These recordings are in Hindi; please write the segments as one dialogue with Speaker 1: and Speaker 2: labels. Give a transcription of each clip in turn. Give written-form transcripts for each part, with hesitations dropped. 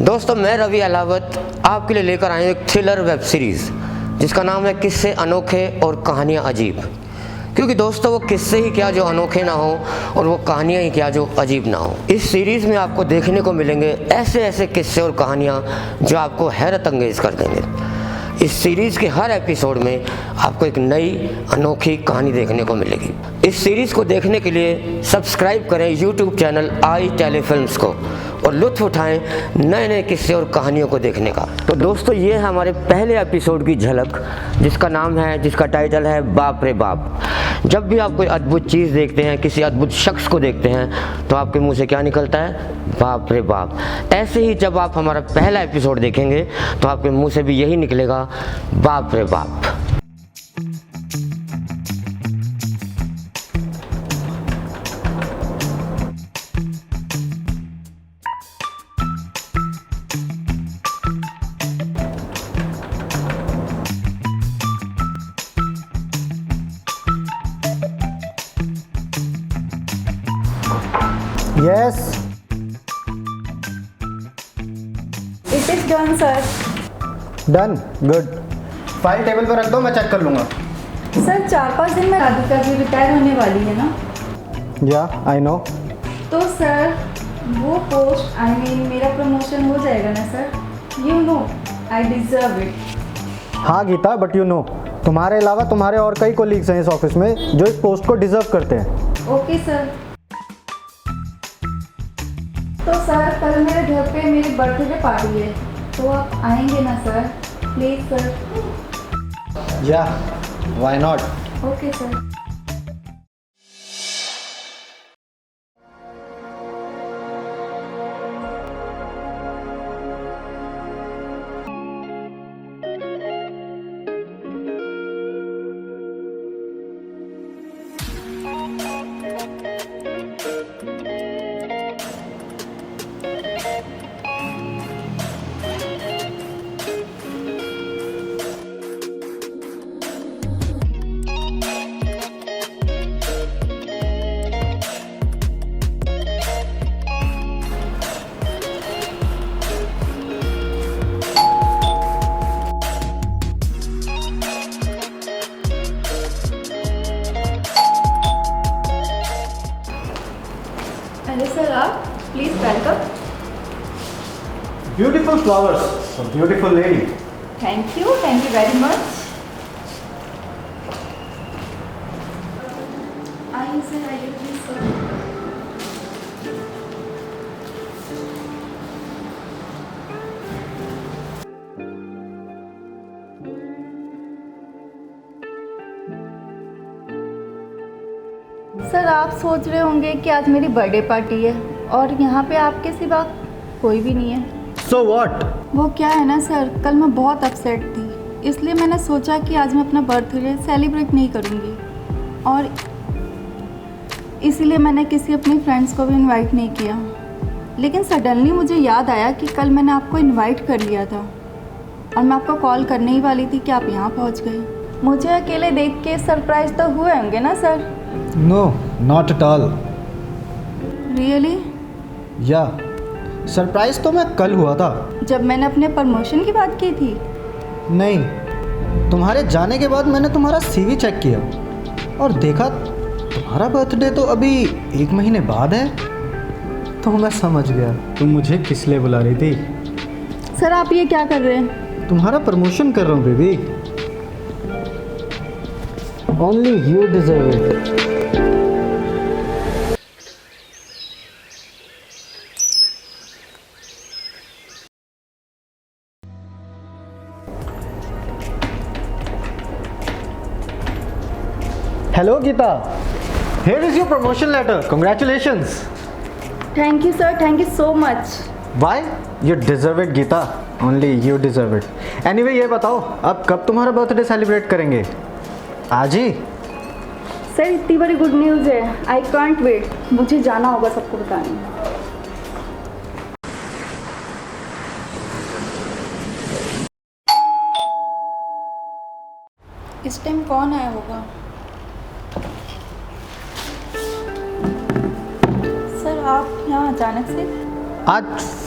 Speaker 1: दोस्तों मैं रवि अलावत आपके लिए लेकर आए एक थ्रिलर वेब सीरीज़ जिसका नाम है किस्से अनोखे और कहानियाँ अजीब। क्योंकि दोस्तों वो किस्से ही क्या जो अनोखे ना हो और वो कहानियाँ ही क्या जो अजीब ना हो। इस सीरीज़ में आपको देखने को मिलेंगे ऐसे ऐसे किस्से और कहानियाँ जो आपको हैरत अंगेज़ कर देंगे। इस सीरीज़ के हर एपिसोड में आपको एक नई अनोखी कहानी देखने को मिलेगी। इस सीरीज़ को देखने के लिए सब्सक्राइब करें यूट्यूब चैनल आई टेलीफिल्म्स को और लुत्फ़ उठाएं नए नए किस्से और कहानियों को देखने का। तो दोस्तों ये है हमारे पहले एपिसोड की झलक जिसका टाइटल है बाप रे बाप। जब भी आप कोई अद्भुत चीज़ देखते हैं, किसी अद्भुत शख्स को देखते हैं तो आपके मुंह से क्या निकलता है? बाप रे बाप। ऐसे ही जब आप हमारा पहला एपिसोड देखेंगे तो आपके मुंह से भी यही निकलेगा, बाप रे बाप।
Speaker 2: Yes,
Speaker 3: It is done, sir.
Speaker 2: done. Good. File table पर रख दो, मैं चेक कर लूँगा।
Speaker 3: सर 4-5 दिन में राधिका भी रिटायर होने वाली है ना?
Speaker 2: Yeah, I know.
Speaker 3: तो सर वो पोस्ट मेरा प्रमोशन हो जाएगा ना sir? You know, I deserve it.
Speaker 2: हाँ गीता, बट यू नो तुम्हारे अलावा तुम्हारे और कई कोलीग्स हैं इस ऑफिस में जो इस पोस्ट को डिजर्व करते हैं।
Speaker 3: Okay sir. तो सर कल मेरे घर पे मेरी बर्थडे पार्टी है, तो आप आएंगे ना सर? Please sir.
Speaker 2: या व्हाई नॉट।
Speaker 3: Okay sir. अरे सर आप please welcome.
Speaker 2: Beautiful flowers, beautiful lady.
Speaker 3: Thank you very much. आइए सर, आइए प्लीज सर। सर आप सोच रहे होंगे कि आज मेरी बर्थडे पार्टी है और यहाँ पे आपके सिवा कोई भी नहीं है।
Speaker 2: So what?
Speaker 3: वो क्या है ना सर, कल मैं बहुत अपसेट थी, इसलिए मैंने सोचा कि आज मैं अपना बर्थडे सेलिब्रेट नहीं करूँगी और इसीलिए मैंने किसी अपनी फ्रेंड्स को भी इनवाइट नहीं किया। लेकिन सडनली मुझे याद आया कि कल मैंने आपको इनवाइट कर लिया था और मैं आपको कॉल करने ही वाली थी कि आप यहाँ पहुँच गए। मुझे अकेले देख के सरप्राइज तो हुए होंगे ना sir?
Speaker 2: No, not at all.
Speaker 3: Really?
Speaker 2: Yeah surprise तो मैं कल हुआ था।
Speaker 3: जब मैंने अपने प्रमोशन की बात की थी?
Speaker 2: नहीं, तुम्हारे जाने के बाद मैंने तुम्हारा सीवी चेक किया और देखा तुम्हारा बर्थडे तो अभी 1 महीने बाद है। तो मैं समझ गया तुम मुझे किस लिए बुला रही थी।
Speaker 3: सर आप ये क्या कर रहे हैं?
Speaker 2: तुम्हारा प्रमोशन कर रहा हूँ baby. Only you deserve it. Hello Geeta, here is your promotion letter. Congratulations.
Speaker 3: Thank you sir, thank you so much.
Speaker 2: Why? You deserve it Geeta. Only you deserve it. Anyway ये बताओ अब कब तुम्हारा बर्थडे सेलिब्रेट करेंगे? आज ही?
Speaker 3: सर इतनी बड़ी गुड न्यूज़ है, आई कांट वेट। मुझे जाना होगा सबको बताने। इस टाइम कौन आया होगा? सर आप यहाँ अचानक से?
Speaker 2: आज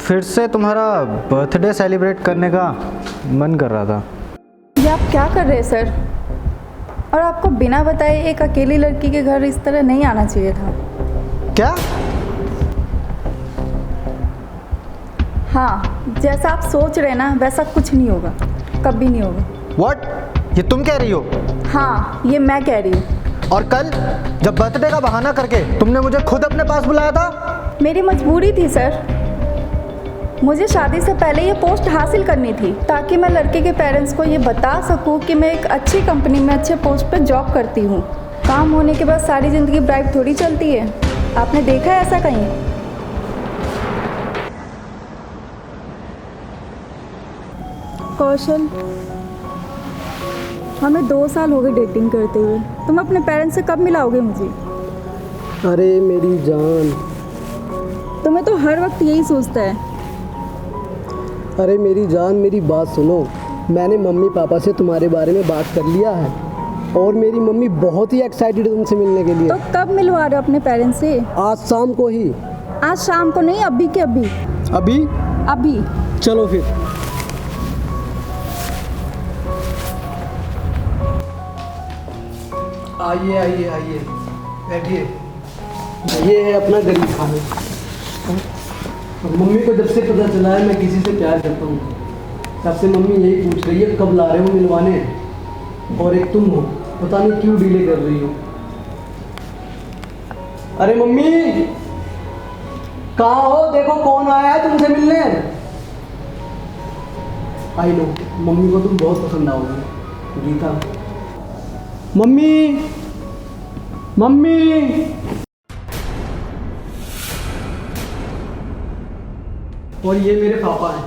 Speaker 2: फिर से तुम्हारा बर्थडे सेलिब्रेट करने का मन कर रहा था।
Speaker 3: ये आप क्या कर रहे हैं सर? और आपको बिना बताए एक अकेली लड़की के घर इस तरह नहीं आना चाहिए था।
Speaker 2: क्या?
Speaker 3: हाँ, जैसा आप सोच रहे हैं ना वैसा कुछ नहीं होगा, कभी नहीं होगा।
Speaker 2: व्हाट? ये तुम कह रही हो?
Speaker 3: हाँ, ये मैं कह रही हूँ।
Speaker 2: और कल जब बर्थडे का बहाना करके तुमने मुझे खुद अपने पास बुलाया था?
Speaker 3: मेरी मजबूरी थी सर। मुझे शादी से पहले ये पोस्ट हासिल करनी थी ताकि मैं लड़के के पेरेंट्स को ये बता सकूं कि मैं एक अच्छी कंपनी में अच्छे पोस्ट पे जॉब करती हूँ। काम होने के बाद सारी ज़िंदगी ब्राइट थोड़ी चलती है। आपने देखा है ऐसा कहीं? कौशल, हमें 2 साल हो गए डेटिंग करते हुए। तुम अपने पेरेंट्स से कब मिलाओगे मुझे?
Speaker 4: अरे मेरी जान,
Speaker 3: तुम्हें तो हर वक्त यही सोचता है।
Speaker 4: अरे मेरी जान, मेरी बात सुनो। मैंने मम्मी पापा से तुम्हारे बारे में बात कर लिया है और मेरी मम्मी बहुत ही एक्साइटेड है तुमसे मिलने के लिए।
Speaker 3: तो कब मिलवा रहे हो अपने पेरेंट्स से?
Speaker 4: आज शाम को ही।
Speaker 3: आज शाम को नहीं, अभी के अभी।
Speaker 4: अभी?
Speaker 3: अभी।
Speaker 4: चलो फिर। आइए आइए आइए, बैठिए। ये है अपना गरीब खाना। और मम्मी को जब से पता चला है मैं किसी से प्यार करता हूँ, तब से मम्मी यही पूछ रही है कब ला रहे हो मिलवाने। और एक तुम हो, पता नहीं क्यों डिले कर रही हो। अरे मम्मी, कहाँ हो? देखो कौन आया है तुमसे मिलने। आई नो, मम्मी को तुम बहुत पसंद आओगे। Geeta, mummy, mummy. और ये मेरे पापा हैं।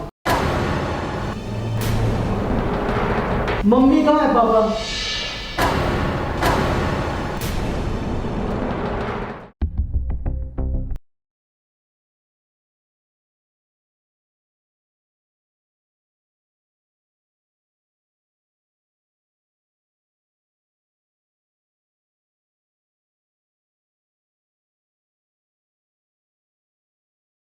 Speaker 4: मम्मी कहाँ है? पापा